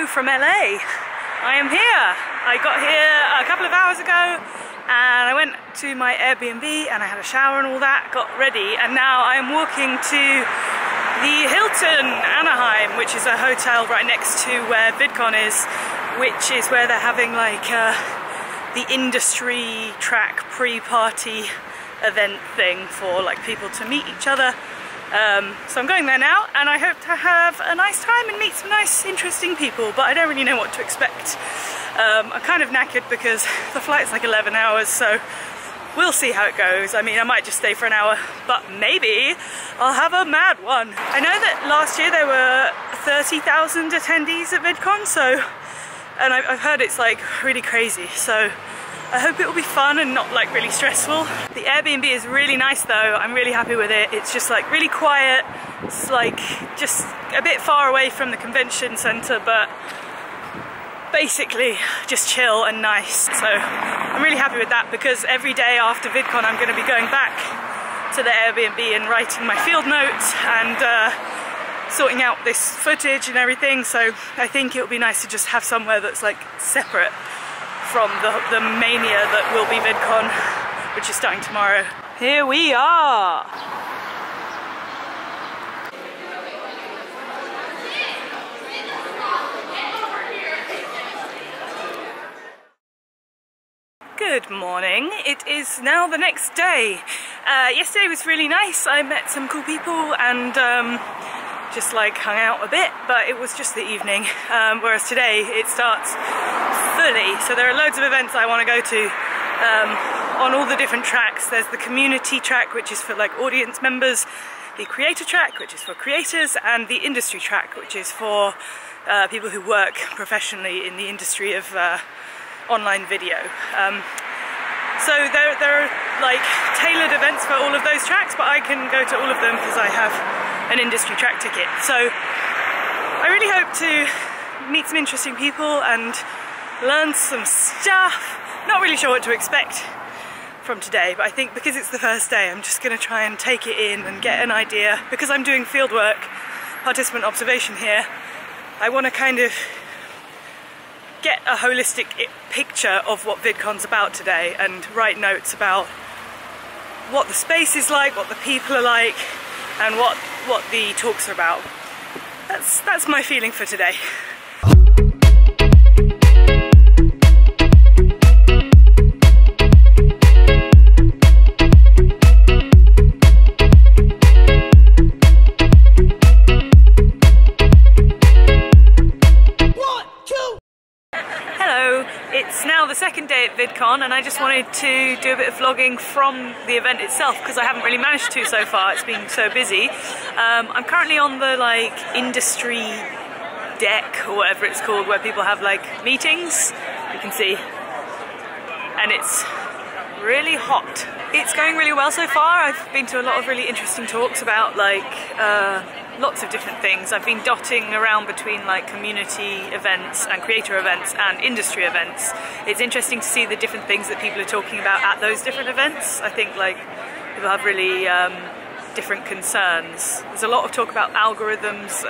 from LA. I am here. I got here a couple of hours ago and I went to my Airbnb and I had a shower and all that, got ready, and now I am walking to the Hilton Anaheim, which is a hotel right next to where VidCon is, which is where they're having like the industry track pre-party event thing for like people to meet each other. So I'm going there now and I hope to have a nice time and meet some nice interesting people, but I don't really know what to expect. I'm kind of knackered because the flight's like 11 hours, so we'll see how it goes. I mean, I might just stay for an hour, but maybe I'll have a mad one. I know that last year there were 30,000 attendees at VidCon, so, and I've heard it's like really crazy, so I hope it will be fun and not like really stressful. The Airbnb is really nice though, I'm really happy with it. It's just like really quiet, it's like just a bit far away from the convention center, but basically just chill and nice. So I'm really happy with that because every day after VidCon I'm going to be going back to the Airbnb and writing my field notes and sorting out this footage and everything. So I think it would be nice to just have somewhere that's like separate from the mania that will be VidCon, which is starting tomorrow. Here we are! Good morning. It is now the next day. Yesterday was really nice. I met some cool people and just like hung out a bit, but it was just the evening. Whereas today it starts fully. So there are loads of events I want to go to on all the different tracks. There's the community track, which is for like audience members, the creator track, which is for creators, and the industry track, which is for people who work professionally in the industry of online video. So there are like tailored events for all of those tracks, but I can go to all of them because I have an industry track ticket. So I really hope to meet some interesting people and learn some stuff. Not really sure what to expect from today, but I think because it's the first day I'm just going to try and take it in and get an idea. Because I'm doing fieldwork, participant observation here, I want to kind of get a holistic picture of what VidCon's about today and write notes about what the space is like, what the people are like, and what the talks are about. That's my feeling for today. It's now the second day at VidCon and I just wanted to do a bit of vlogging from the event itself because I haven't really managed to so far, it's been so busy. I'm currently on the like industry deck or whatever it's called, where people have like meetings, you can see, and it's really hot. It's going really well so far. I've been to a lot of really interesting talks about like lots of different things. I've been dotting around between like community events and creator events and industry events. It's interesting to see the different things that people are talking about at those different events. I think like people have really different concerns. There's a lot of talk about algorithms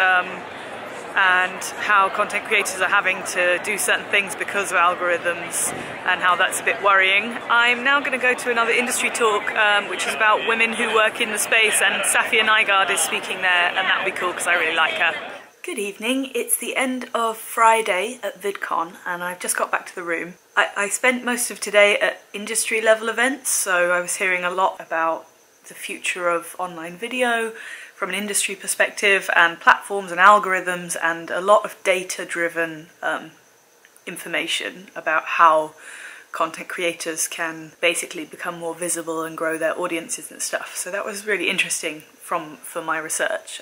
and how content creators are having to do certain things because of algorithms and how that's a bit worrying. I'm now going to go to another industry talk which is about women who work in the space, and Safia Nygaard is speaking there, and that'll be cool because I really like her. Good evening, it's the end of Friday at VidCon and I've just got back to the room. I spent most of today at industry level events, so I was hearing a lot about the future of online video from an industry perspective and platforms and algorithms, and a lot of data-driven information about how content creators can basically become more visible and grow their audiences and stuff. So that was really interesting for my research.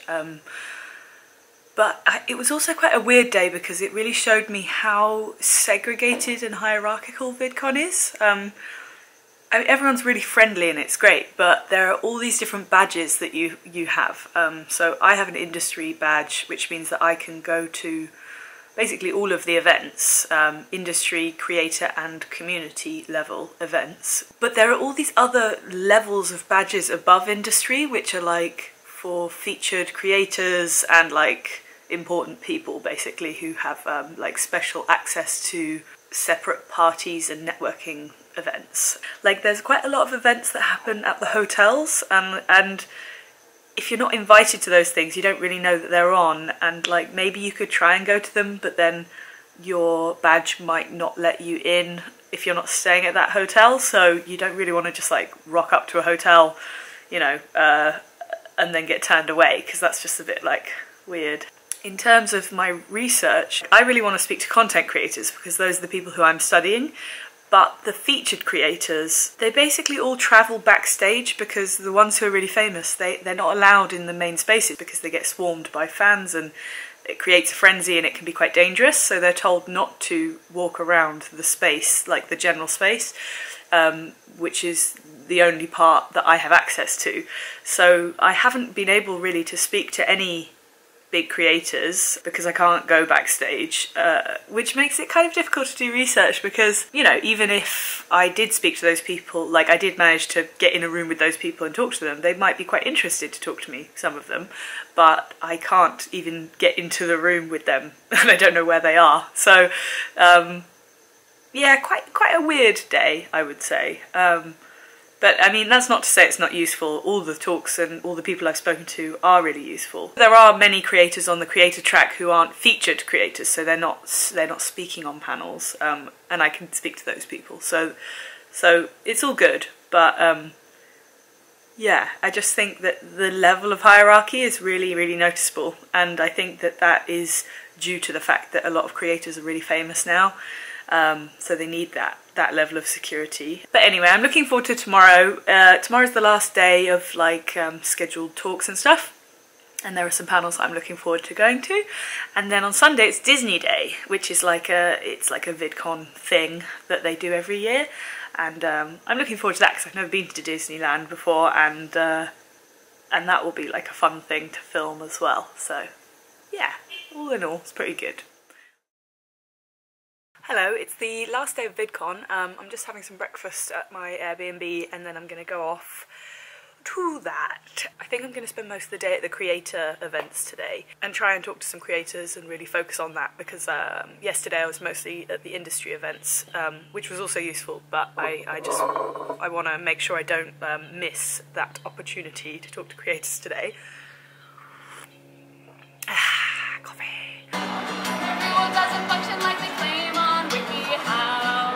But it was also quite a weird day because it really showed me how segregated and hierarchical VidCon is. I mean, everyone's really friendly and it's great, but there are all these different badges that you have. So I have an industry badge, which means that I can go to basically all of the events, industry, creator and community level events. But there are all these other levels of badges above industry, which are like for featured creators and like important people basically who have like special access to separate parties and networking events. Like there's quite a lot of events that happen at the hotels, and if you're not invited to those things you don't really know that they're on, and like maybe you could try and go to them but then your badge might not let you in if you're not staying at that hotel, so you don't really want to just like rock up to a hotel, you know, and then get turned away, because that's just a bit like weird. In terms of my research, I really want to speak to content creators because those are the people who I'm studying, but the featured creators, they basically all travel backstage because the ones who are really famous, they're not allowed in the main spaces because they get swarmed by fans and it creates a frenzy and it can be quite dangerous, so they're told not to walk around the space, like the general space, which is the only part that I have access to. So I haven't been able really to speak to any big creators because I can't go backstage, which makes it kind of difficult to do research because, you know, even if I did speak to those people, like I did manage to get in a room with those people and talk to them, they might be quite interested to talk to me, some of them, but I can't even get into the room with them and I don't know where they are. So yeah, quite a weird day, I would say. But I mean, that's not to say it's not useful. All the talks and all the people I've spoken to are really useful. There are many creators on the creator track who aren't featured creators, so they're not speaking on panels, and I can speak to those people. So it's all good. But yeah, I just think that the level of hierarchy is really, really noticeable, and I think that that is due to the fact that a lot of creators are really famous now. So they need that level of security. But anyway, I'm looking forward to tomorrow. Tomorrow's the last day of like scheduled talks and stuff, and there are some panels I'm looking forward to going to. And then on Sunday it's Disney Day, which is like a VidCon thing that they do every year, and I'm looking forward to that because I've never been to Disneyland before, and that will be like a fun thing to film as well. So yeah, all in all, it's pretty good. Hello, it's the last day of VidCon. I'm just having some breakfast at my Airbnb and then I'm going to go off to that. I think I'm going to spend most of the day at the creator events today and try and talk to some creators and really focus on that because yesterday I was mostly at the industry events, which was also useful, but I want to make sure I don't miss that opportunity to talk to creators today. Coffee. Everyone doesn't function like they claim on WikiHow.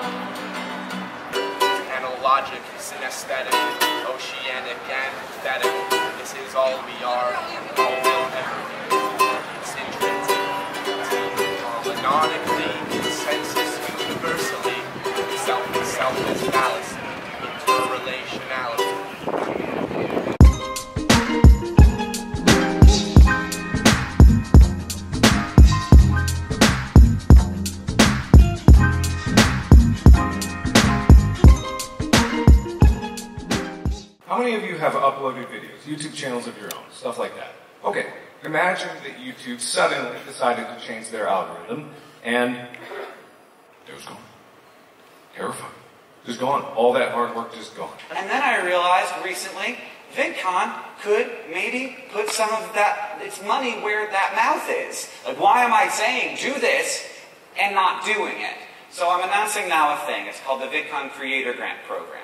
Analogic, synesthetic, oceanic, and pathetic. This is all we are, and all we'll ever be. It's intrinsic, canonically, consensus universally, self and self is fallacy, interrelationality. How many of you have uploaded videos, YouTube channels of your own, stuff like that? Okay, imagine that YouTube suddenly decided to change their algorithm and it was gone. Terrifying. Just gone. All that hard work just gone. And then I realized recently, VidCon could maybe put some of its money where that mouth is. Like, why am I saying do this and not doing it? So I'm announcing now a thing. It's called the VidCon Creator Grant Program.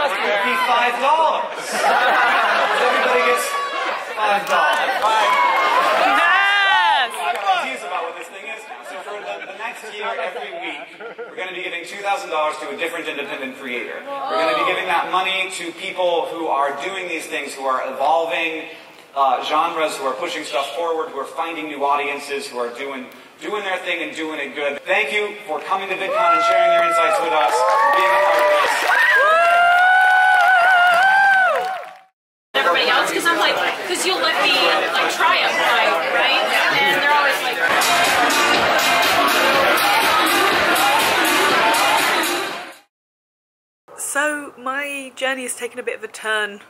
It would be $5. Everybody gets $5. Yes! I've got ideas about what this thing is now. So for the next year, every week, we're going to be giving $2,000 to a different independent creator. We're going to be giving that money to people who are doing these things, who are evolving genres, who are pushing stuff forward, who are finding new audiences, who are doing their thing and doing it good. Thank you for coming to VidCon and sharing your insights with us, being a part of this. Everybody else, because I'm like, because you'll let me like try it, right? And they're always like. So my journey has taken a bit of a turn,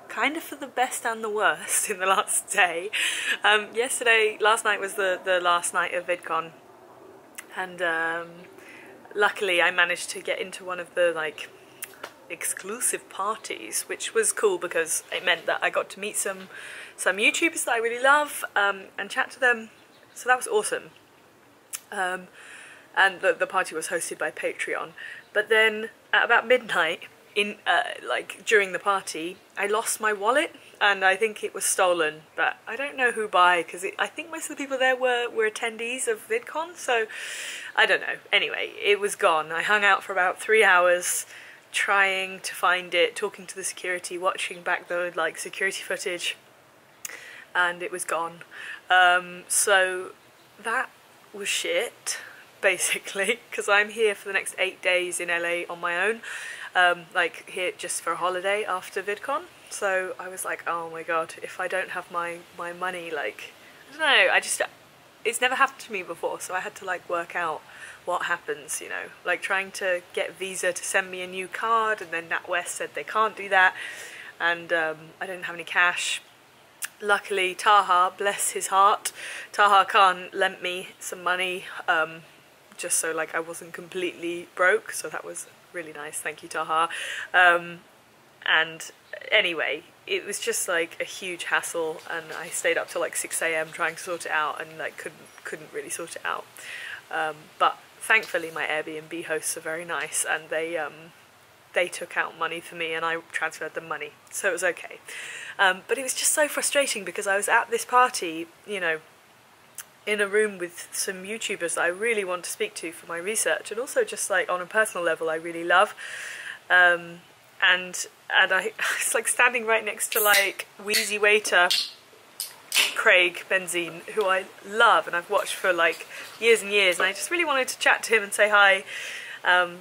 kind of for the best and the worst in the last day. Last night was the last night of VidCon, and luckily I managed to get into one of the like exclusive parties, which was cool because it meant that I got to meet some YouTubers that I really love and chat to them. So that was awesome. And the party was hosted by Patreon. But then at about midnight, like during the party, I lost my wallet, and I think it was stolen, but I don't know who by, because I think most of the people there were attendees of VidCon, so I don't know. Anyway, it was gone. I hung out for about 3 hours trying to find it, talking to the security, watching back the like security footage, and it was gone. So that was shit, basically, because I'm here for the next 8 days in LA on my own, like here just for a holiday after VidCon. So I was like, oh my god, if I don't have my money, like, I don't know, it's never happened to me before, so I had to like work out what happens, you know, like trying to get Visa to send me a new card, and then NatWest said they can't do that, and I didn't have any cash. Luckily, Taha, bless his heart, Taha Khan lent me some money, just so like I wasn't completely broke, so that was really nice, thank you Taha. And anyway, it was just like a huge hassle, and I stayed up till like 6 AM trying to sort it out, and like couldn't really sort it out. But thankfully my Airbnb hosts are very nice, and they took out money for me and I transferred them money, so it was okay. But it was just so frustrating because I was at this party, you know, in a room with some YouTubers that I really want to speak to for my research, and also just like on a personal level I really love. And I was like standing right next to like Wheezy Waiter, Craig Benzine, who I love and I've watched for like years and years, and I just really wanted to chat to him and say hi,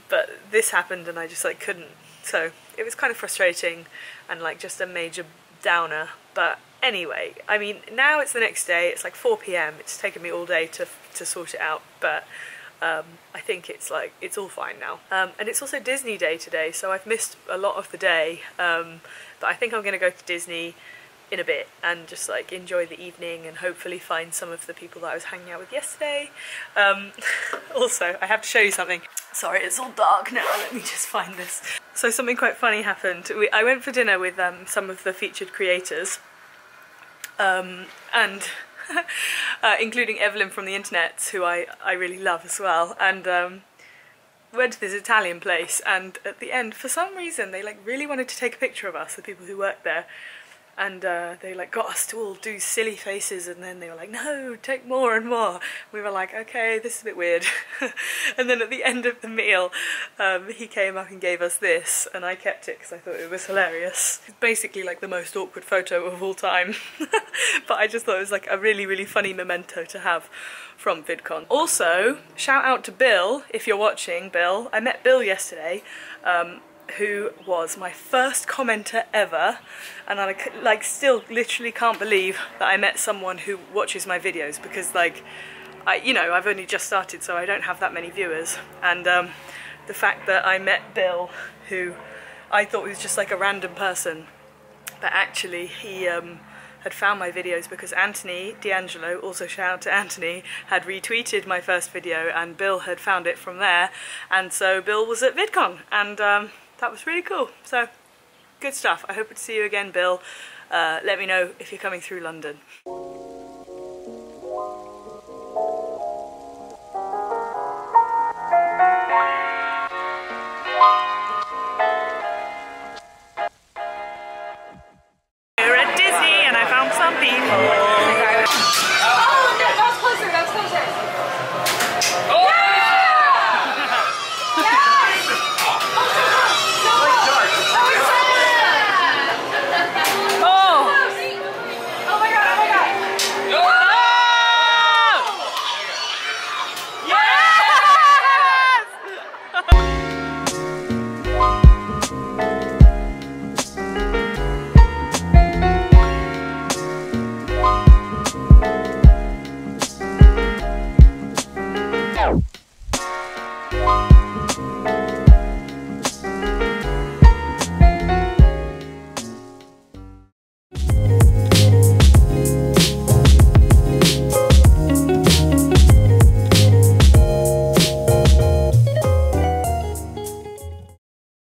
but this happened and I just like couldn't, so it was kind of frustrating and like just a major downer. But anyway, I mean, now it's the next day, it's like 4 PM, it's taken me all day to sort it out, but I think it's like, it's all fine now. And it's also Disney Day today, so I've missed a lot of the day, but I think I'm going to go to Disney in a bit and just like enjoy the evening and hopefully find some of the people that I was hanging out with yesterday. Also, I have to show you something. Sorry, it's all dark now, let me just find this. So something quite funny happened. I went for dinner with some of the featured creators, and including Evelyn from the internet, who I really love as well, and went to this Italian place, and at the end, for some reason, they like really wanted to take a picture of us, the people who worked there, and they like got us to all do silly faces, and then they were like, no, take more and more. We were like, okay, this is a bit weird. And then at the end of the meal, he came up and gave us this, and I kept it because I thought it was hilarious. It's basically like the most awkward photo of all time. But I just thought it was like a really, really funny memento to have from VidCon. Also, shout out to Bill, if you're watching, Bill. I met Bill yesterday, who was my first commenter ever, and I like still literally can't believe that I met someone who watches my videos, because like you know, I've only just started, so I don't have that many viewers, and the fact that I met Bill, who I thought was just like a random person, but actually he had found my videos because Anthony D'Angelo, also shout out to Anthony, had retweeted my first video, and Bill had found it from there, and so Bill was at VidCon, and that was really cool. So, good stuff. I hope to see you again, Bill. Let me know if you're coming through London.